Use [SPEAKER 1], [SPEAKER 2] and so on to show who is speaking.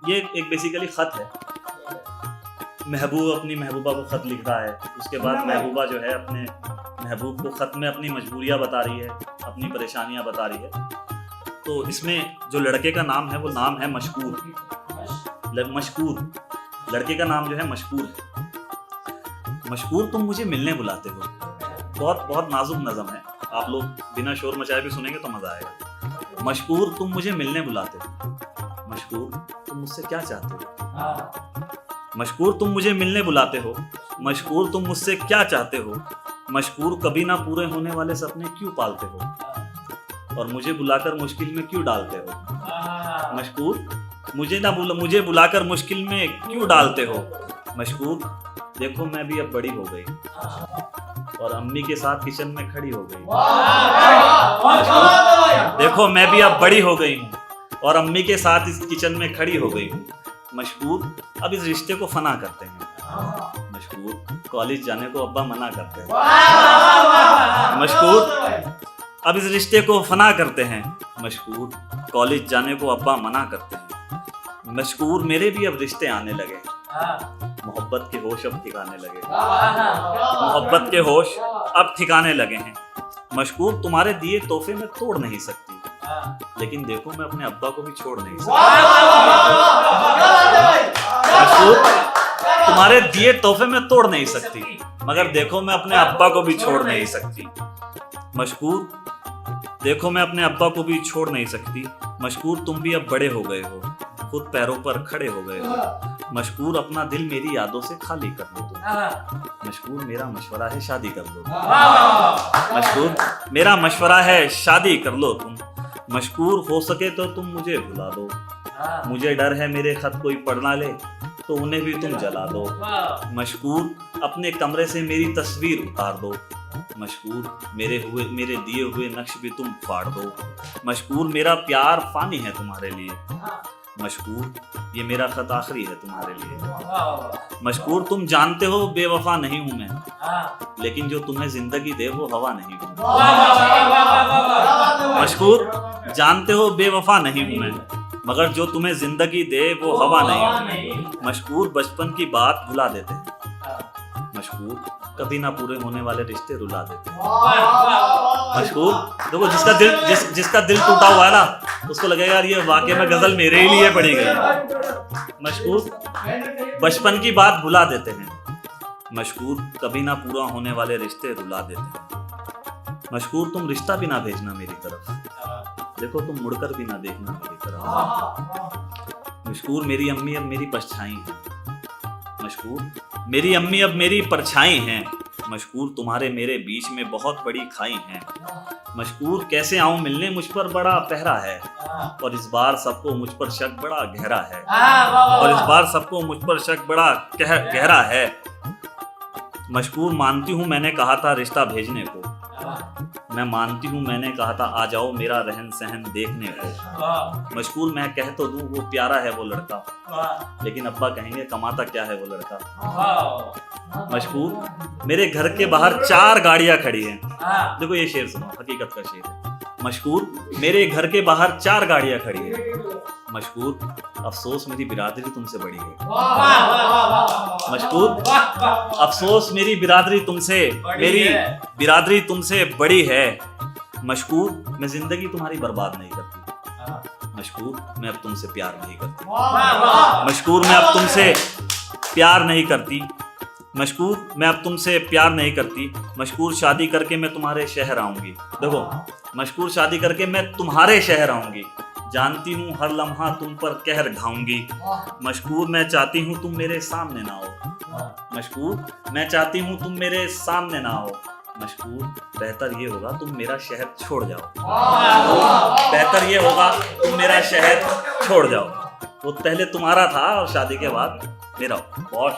[SPEAKER 1] ये एक बेसिकली ख़त है। महबूब अपनी महबूबा को ख़त लिख रहा है, उसके बाद महबूबा जो है अपने महबूब को ख़त में अपनी मजबूरियाँ बता रही है, अपनी परेशानियाँ बता रही है। तो इसमें जो लड़के का नाम है वो नाम है मशकूर। मशकूर लड़के का नाम जो है मशकूर है। मशकूर तुम मुझे मिलने बुलाते हो। बहुत बहुत नाजुक नज़म है, आप लोग बिना शोर मचाए भी सुनेंगे तो मज़ा आएगा। मशकूर तुम मुझे मिलने बुलाते हो। मशकूर तुम मुझसे क्या चाहते हो? मशकूर तुम मुझे मिलने बुलाते हो। मशकूर तुम मुझसे क्या चाहते हो? मशकूर कभी ना पूरे होने वाले सपने क्यों पालते हो और मुझे बुलाकर मुश्किल में क्यों डालते हो? मशकूर मुझे बुलाकर मुश्किल में क्यों डालते हो? मशकूर देखो मैं भी अब बड़ी हो गई और अम्मी के साथ किचन में खड़ी हो गई। देखो मैं भी अब बड़ी हो गई हूँ और अम्मी के साथ इस किचन में खड़ी हो गई हूँ। मशकूर अब इस रिश्ते को फना करते हैं। मशकूर कॉलेज जाने को अब्बा मना करते हैं। मशकूर अब इस रिश्ते को फना करते हैं। मशकूर कॉलेज जाने को अब्बा मना करते हैं। मशकूर मेरे भी अब रिश्ते आने लगे। मोहब्बत के होश अब ठिकाने लगे। मोहब्बत के होश अब ठिकाने लगे हैं। मशकूर तुम्हारे दिए तोहफे में तोड़ नहीं सकती, लेकिन देखो मैं अपने अब्बा को भी छोड़ नहीं सकती। मशकूर तुम्हारे दिए तोहफे में तोड़ नहीं सकती, मगर देखो मैं अपने अब्बा को भी छोड़ नहीं सकती। मशकूर देखो मैं अपने अब्बा को भी छोड़ नहीं सकती। मशकूर तुम भी अब बड़े हो गए हो, खुद पैरों पर खड़े हो गए हो। मशकूर अपना दिल मेरी यादों से खाली कर लो तुम। मशकूर मेरा मशवरा है शादी कर लो। मशकूर मेरा मशवरा है शादी कर लो तुम। मशकूर हो सके तो तुम मुझे भुला दो। मुझे डर है मेरे खत कोई पढ़ ना ले तो उन्हें भी तुम जला दो। मशकूर अपने कमरे से मेरी तस्वीर उतार दो। मशकूर मेरे दिए हुए नक्श भी तुम फाड़ दो। मशकूर मेरा प्यार फानी है तुम्हारे लिए। मशकूर ये मेरा खत आखिरी है तुम्हारे लिए। मशकूर तुम जानते हो बेवफा नहीं हूं मैं, लेकिन जो तुम्हें जिंदगी दे वो हवा नहीं हूं। मशकूर जानते हो बेवफा नहीं हूं मैं, मगर जो तुम्हें जिंदगी दे वो हवा नहीं हूं। मशकूर बचपन की बात भुला देते हैं। मशकूर कभी ना पूरे होने वाले रिश्ते रुला देते हैं। मशकूर देखो जिसका दिल टूटा हुआ है ना उसको लगेगा यार ये वाकई में गजल मेरे ही लिए पड़ी गई। मशकूर बचपन की बात भुला देते हैं। मशकूर कभी ना पूरा होने वाले रिश्ते रुला देते हैं। मशकूर तुम रिश्ता भी ना भेजना मेरी तरफ, देखो तुम मुड़कर भी ना देखना मेरी तरफ। मशकूर मेरी अम्मी अब मेरी परछाई है। मशकूर मेरी अम्मी अब मेरी परछाई हैं। मशकूर तुम्हारे मेरे बीच में बहुत बड़ी खाई हैं। मशकूर कैसे आऊं मिलने मुझ पर बड़ा पहरा है और इस बार सबको मुझ पर शक बड़ा गहरा है। और इस बार सबको मुझ पर शक बड़ा गहरा है। मशकूर मानती हूँ मैंने कहा था रिश्ता भेजने को, मैं मानती हूँ मैंने कहा था आ जाओ मेरा रहन सहन देखने को। मशकूर मैं कह तो दूँ वो प्यारा है वो लड़का, लेकिन अब्बा कहेंगे कमाता क्या है वो लड़का। मशकूर मेरे घर के बाहर 4 गाड़ियां खड़ी हैं। देखो ये शेर सुनो, हकीकत का शेर है। मशकूर मेरे घर के बाहर 4 गाड़ियां खड़ी हैं। मशकूर अफसोस मेरी बिरादरी तुमसे बड़ी है। मशकूर अफसोस मेरी बिरादरी तुमसे बड़ी है। मशकूर मैं जिंदगी तुम्हारी बर्बाद नहीं करती। मशकूर मैं अब तुमसे प्यार नहीं करती। मशकूर मैं अब तुमसे प्यार नहीं करती। मशकूर मैं अब तुमसे प्यार नहीं करती। मशकूर शादी करके मैं तुम्हारे शहर आऊंगी। देखो मशकूर शादी करके मैं तुम्हारे शहर आऊंगी। जानती हूँ हर लम्हा तुम पर कहर ढाऊंगी। मशकूर मैं चाहती हूँ तुम मेरे सामने ना हो। मशकूर मैं चाहती हूँ तुम मेरे सामने ना हो। मशकूर बेहतर ये होगा तुम मेरा शहर छोड़ जाओ। बेहतर ये होगा तुम मेरा शहर छोड़ जाओ। वो पहले तुम्हारा था और शादी के बाद मेरा। बहुत